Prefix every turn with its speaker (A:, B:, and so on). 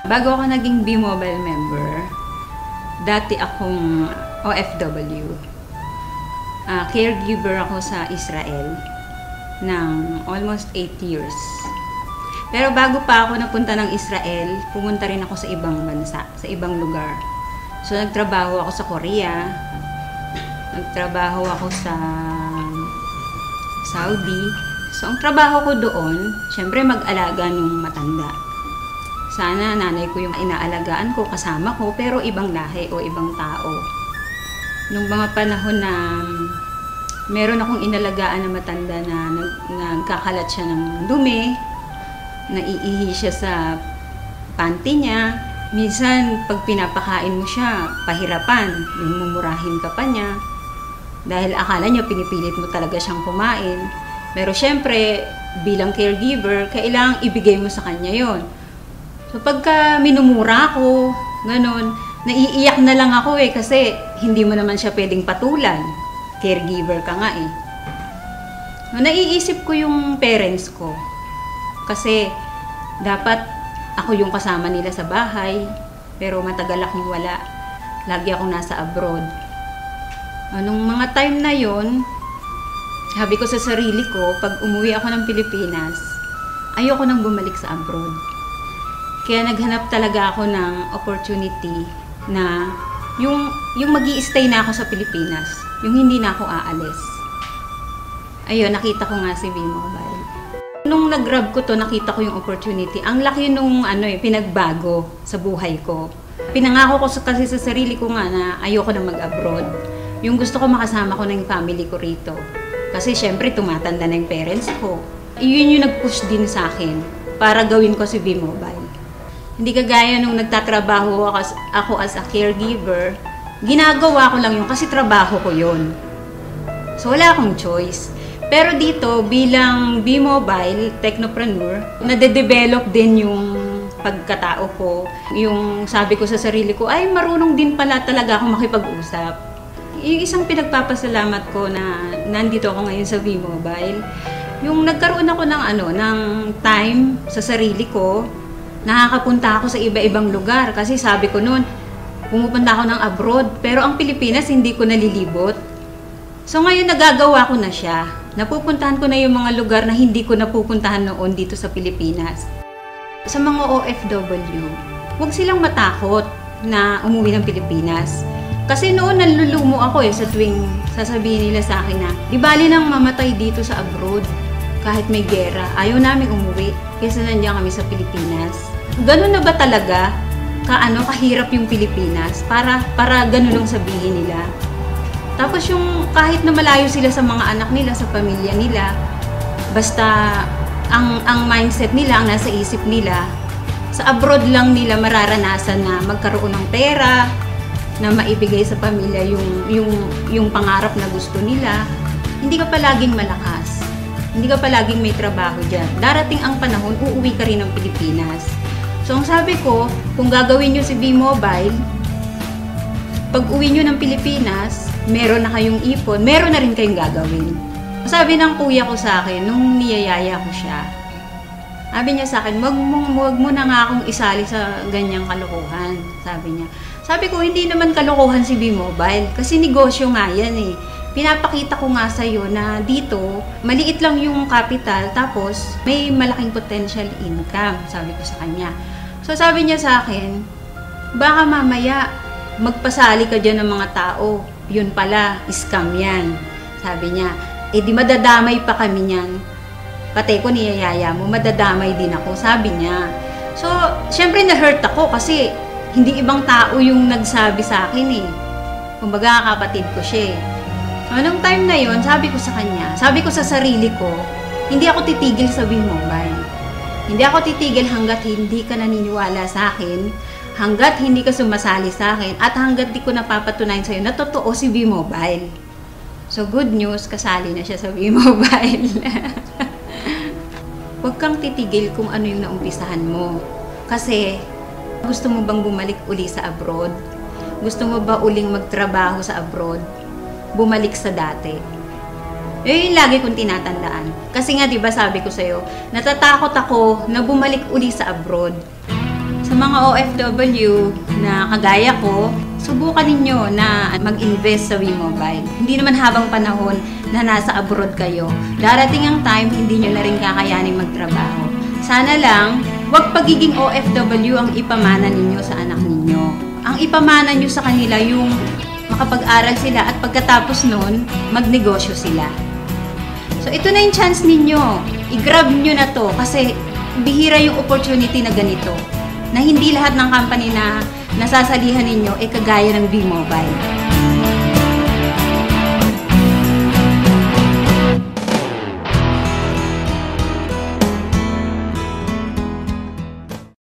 A: Bago ako naging B-Mobile member, dati akong OFW. Caregiver ako sa Israel ng almost 8 years. Pero bago pa ako napunta ng Israel, pumunta rin ako sa ibang bansa, sa ibang lugar. So nagtrabaho ako sa Korea, nagtrabaho ako sa Saudi. So ang trabaho ko doon, syempre mag-alaga ng matanda. Sana nanay ko yung inaalagaan ko, kasama ko, pero ibang lahi o ibang tao. Nung mga panahon na meron akong inalagaan na matanda na nagkakalat siya ng dumi, naiihi siya sa panty niya, minsan pag pinapakain mo siya, pahirapan, yung mumurahin ka pa niya, dahil akala niya pinipilit mo talaga siyang kumain. Pero syempre, bilang caregiver, kailangang ibigay mo sa kanya yon. So pagka minumura ko, ganun, naiiyak na lang ako kasi hindi mo naman siya pwedeng patulan. Caregiver ka nga eh. No, naiisip ko yung parents ko. Kasi dapat ako yung kasama nila sa bahay, pero matagal akong wala. Lagi akong nasa abroad. Nung mga time na yon, sabi ko sa sarili ko, pag umuwi ako ng Pilipinas, ayoko nang bumalik sa abroad. Kaya naghanap talaga ako ng opportunity na yung magi-stay na ako sa Pilipinas, yung hindi na ako aalis. Ayun, nakita ko nga si B-Mobile. Nung nag-grab ko to, nakita ko yung opportunity. Ang laki nung pinagbago sa buhay ko. Pinangako ko kasi sa sarili ko nga na ayoko na mag-abroad. Yung gusto ko makasama ko ng family ko rito. Kasi syempre tumatanda na yung parents ko. Iyon yung nag-push din sa akin para gawin ko si B-Mobile. Hindi kagaya nung nagtatrabaho ako as a caregiver, ginagawa ko lang yun kasi trabaho ko yun. So wala akong choice. Pero dito, bilang B-Mobile technopreneur, nade-develop din yung pagkatao ko. Yung sabi ko sa sarili ko, ay marunong din pala talaga akong makipag-usap. Yung isang pinagpapasalamat ko na nandito ako ngayon sa B-Mobile, yung nagkaroon ako ng time sa sarili ko, nakakapunta ako sa iba-ibang lugar kasi sabi ko noon, pumupunta ako ng abroad, pero ang Pilipinas hindi ko nalilibot. So ngayon nagagawa ko na siya. Napupuntahan ko na yung mga lugar na hindi ko napupuntahan noon dito sa Pilipinas. Sa mga OFW, huwag silang matakot na umuwi ng Pilipinas. Kasi noon nanlulumo ako sa tuwing sasabihin nila sa akin na, di bali nang mamatay dito sa abroad. Kahit may gera, ayaw namin umuwi kasi nandiyan kami sa Pilipinas. Ganun na ba talaga kahirap yung Pilipinas para ganun lang sabihin nila? Tapos yung kahit na malayo sila sa mga anak nila, sa pamilya nila, basta ang mindset nila, ang nasa isip nila, sa abroad lang nila mararanasan na magkaroon ng pera, na maibigay sa pamilya yung pangarap na gusto nila. Hindi ka palaging malakas. Hindi ka palaging may trabaho dyan. Darating ang panahon, uuwi ka rin ng Pilipinas. So, ang sabi ko, kung gagawin nyo si B-Mobile, pag uwi nyo ng Pilipinas, meron na kayong ipon, meron na rin kayong gagawin. Sabi ng kuya ko sa akin, nung niyayaya ko siya, sabi niya sa akin, wag mo na nga akong isali sa ganyang kalokohan. Sabi niya. Sabi ko, hindi naman kalokohan si B-Mobile, kasi negosyo nga yan eh. Pinapakita ko nga sa'yo na dito, maliit lang yung capital, tapos may malaking potential income, sabi ko sa kanya. So sabi niya sa akin, baka mamaya magpasali ka dyan ng mga tao, yun pala, scam yan. Sabi niya, di madadamay pa kami niyan. Pati ko niyayaya mo, madadamay din ako, sabi niya. So, syempre na-hurt ako kasi hindi ibang tao yung nagsabi sa akin eh. Kumbaga, kapatid ko siya eh. Anong time na yon, sabi ko sa kanya, sabi ko sa sarili ko, hindi ako titigil sa B-Mobile. Hindi ako titigil hanggat hindi ka naniniwala sa akin, hanggat hindi ka sumasali sa akin, at hanggat di ko napapatunayan sa'yo na totoo si B-Mobile. So good news, kasali na siya sa B-Mobile. Huwag kang titigil kung ano yung naumpisahan mo. Kasi, gusto mo bang bumalik uli sa abroad? Gusto mo ba uling magtrabaho sa abroad? Bumalik sa dati. Yung lagi kong tinatandaan. Kasi nga, diba sabi ko sa'yo, natatakot ako na bumalik uli sa abroad. Sa mga OFW na kagaya ko, subukan ninyo na mag-invest sa WeMobile. Hindi naman habang panahon na nasa abroad kayo, darating ang time hindi nyo na rin kakayanin magtrabaho. Sana lang, huwag pagiging OFW ang ipamana ninyo sa anak ninyo. Ang ipamana nyo sa kanila yung makapag-aral sila at pagkatapos nun, magnegosyo sila. So ito na yung chance ninyo. I-grab nyo na to kasi bihira yung opportunity na ganito. Na hindi lahat ng company na nasasalihan ninyo ay kagaya ng WeMobile.